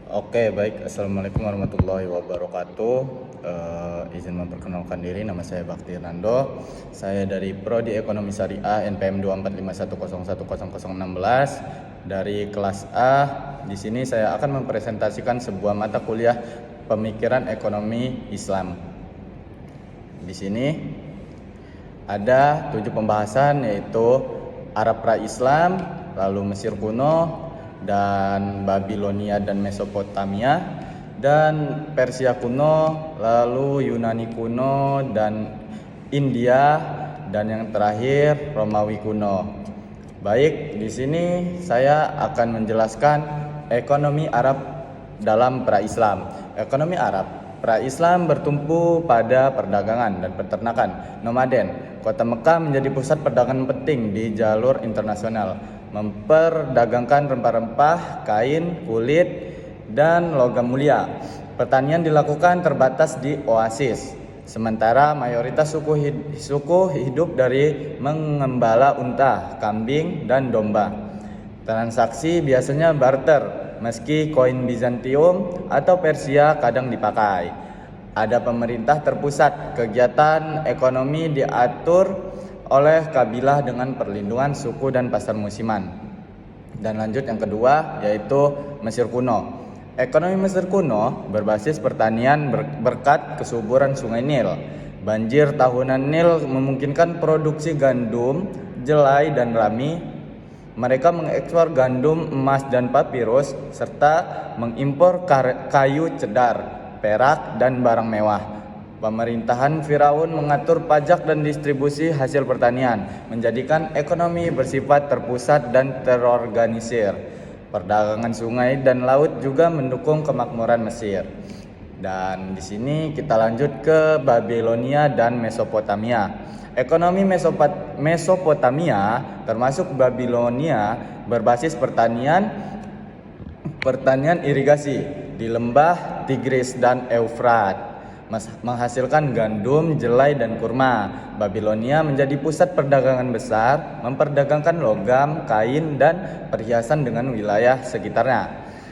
Oke, baik. Assalamualaikum warahmatullahi wabarakatuh. Izin memperkenalkan diri, nama saya Bakti Nando. Saya dari Prodi Ekonomi Syariah NPM 24511010016 dari kelas A. Di sini saya akan mempresentasikan sebuah mata kuliah pemikiran ekonomi Islam. Di sini ada 7 pembahasan, yaitu Arab pra-Islam, lalu Mesir kuno, dan Babilonia dan Mesopotamia, dan Persia kuno, lalu Yunani kuno, dan India, dan yang terakhir Romawi kuno. Baik, di sini saya akan menjelaskan ekonomi Arab dalam pra-Islam. Ekonomi Arab pra-Islam bertumpu pada perdagangan dan peternakan nomaden. Kota Mekah menjadi pusat perdagangan penting di jalur internasional, memperdagangkan rempah-rempah, kain, kulit, dan logam mulia. Pertanian dilakukan terbatas di oasis, sementara mayoritas suku hidup dari mengembala unta, kambing, dan domba. Transaksi biasanya barter, meski koin Bizantium atau Persia kadang dipakai. Ada pemerintah terpusat, kegiatan ekonomi diatur oleh kabilah dengan perlindungan suku dan pasar musiman. Dan lanjut yang kedua, yaitu Mesir kuno. Ekonomi Mesir kuno berbasis pertanian berkat kesuburan sungai Nil. Banjir tahunan Nil memungkinkan produksi gandum, jelai, dan rami. Mereka mengekspor gandum, emas, dan papirus, serta mengimpor kayu cedar, perak, dan barang mewah. Pemerintahan Firaun mengatur pajak dan distribusi hasil pertanian, menjadikan ekonomi bersifat terpusat dan terorganisir. Perdagangan sungai dan laut juga mendukung kemakmuran Mesir. Dan di sini kita lanjut ke Babilonia dan Mesopotamia. Ekonomi Mesopotamia termasuk Babilonia berbasis pertanian irigasi di lembah Tigris dan Eufrat, menghasilkan gandum, jelai, dan kurma. Babilonia menjadi pusat perdagangan besar, memperdagangkan logam, kain, dan perhiasan dengan wilayah sekitarnya.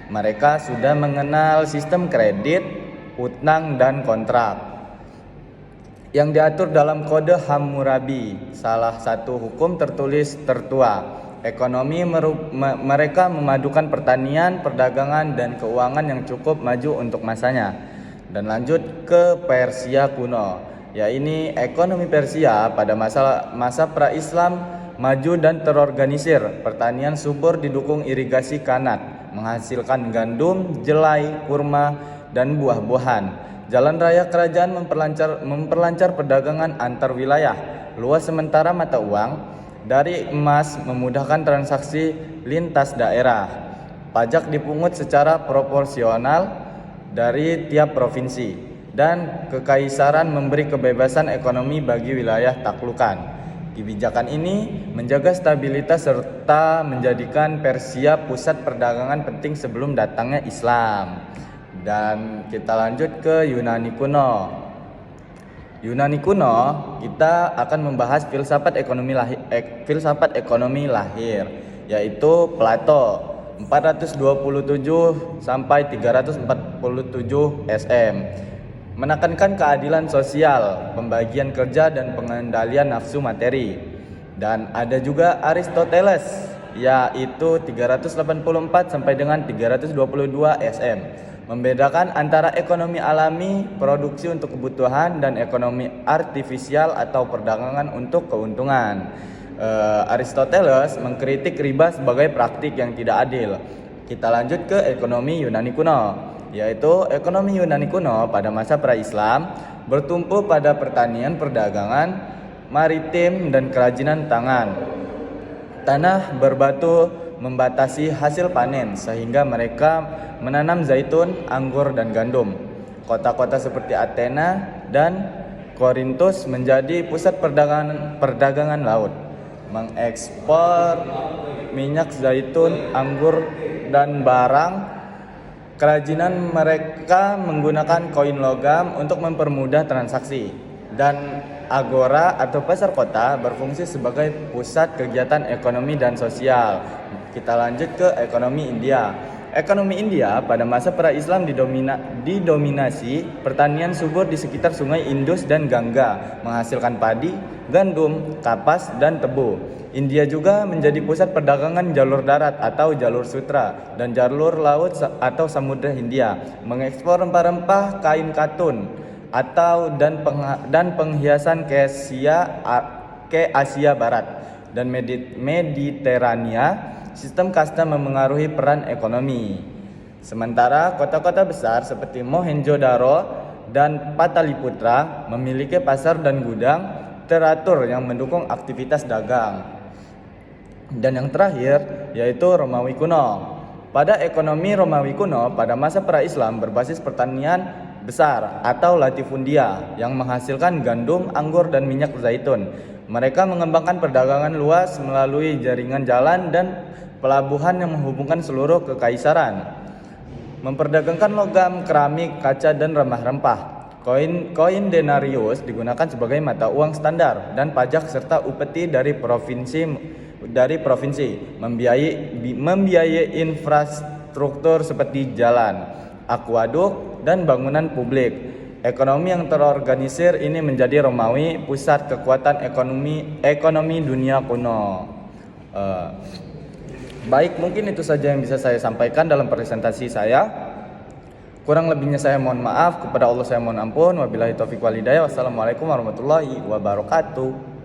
Mereka sudah mengenal sistem kredit, utang, dan kontrak yang diatur dalam Kode Hammurabi, salah satu hukum tertulis tertua. Mereka memadukan pertanian, perdagangan, dan keuangan yang cukup maju untuk masanya. Dan lanjut ke Persia kuno. Ini ekonomi Persia pada masa pra-Islam maju dan terorganisir. Pertanian subur didukung irigasi kanat, menghasilkan gandum, jelai, kurma, dan buah-buahan. Jalan raya kerajaan memperlancar perdagangan antar wilayah. Luas sementara mata uang dari emas memudahkan transaksi lintas daerah. Pajak dipungut secara proporsional dari tiap provinsi, dan kekaisaran memberi kebebasan ekonomi bagi wilayah taklukan. Kebijakan ini menjaga stabilitas serta menjadikan Persia pusat perdagangan penting sebelum datangnya Islam. Dan kita lanjut ke Yunani kuno. Yunani kuno, kita akan membahas filsafat ekonomi lahir, yaitu Plato 427 sampai 347 SM. Menekankan keadilan sosial, pembagian kerja, dan pengendalian nafsu materi. Dan ada juga Aristoteles, yaitu 384 sampai dengan 322 SM. Membedakan antara ekonomi alami, produksi untuk kebutuhan, dan ekonomi artifisial atau perdagangan untuk keuntungan. Aristoteles mengkritik riba sebagai praktik yang tidak adil. Kita lanjut ke ekonomi Yunani kuno, yaitu ekonomi Yunani kuno pada masa pra-Islam bertumpu pada pertanian, perdagangan, maritim, dan kerajinan tangan. Tanah berbatu membatasi hasil panen, sehingga mereka menanam zaitun, anggur, dan gandum. Kota-kota seperti Athena dan Korintus menjadi pusat perdagangan laut, mengekspor minyak zaitun, anggur, dan barang kerajinan. Mereka menggunakan koin logam untuk mempermudah transaksi, dan agora atau pasar kota berfungsi sebagai pusat kegiatan ekonomi dan sosial. Kita lanjut ke ekonomi India. Ekonomi India pada masa pra-Islam didominasi pertanian subur di sekitar sungai Indus dan Gangga, menghasilkan padi, gandum, kapas, dan tebu. India juga menjadi pusat perdagangan jalur darat atau jalur sutra dan jalur laut atau Samudra Hindia, mengekspor rempah-rempah, kain katun dan penghiasan ke Asia Barat dan Mediterania. Sistem kasta memengaruhi peran ekonomi. Sementara kota-kota besar seperti Mohenjo-daro dan Pataliputra memiliki pasar dan gudang teratur yang mendukung aktivitas dagang. Dan yang terakhir yaitu Romawi kuno. Pada ekonomi Romawi kuno pada masa pra-Islam berbasis pertanian besar atau latifundia yang menghasilkan gandum, anggur, dan minyak zaitun. Mereka mengembangkan perdagangan luas melalui jaringan jalan dan pelabuhan yang menghubungkan seluruh kekaisaran. Memperdagangkan logam, keramik, kaca, dan rempah-rempah. Koin denarius digunakan sebagai mata uang standar dan pajak serta upeti dari provinsi membiayai infrastruktur seperti jalan, akuaduk, dan bangunan publik. Ekonomi yang terorganisir ini menjadi Romawi pusat kekuatan ekonomi dunia kuno. Baik, mungkin itu saja yang bisa saya sampaikan dalam presentasi saya. Kurang lebihnya saya mohon maaf, kepada Allah saya mohon ampun. Wabillahi taufiq wal hidayah. Wassalamualaikum warahmatullahi wabarakatuh.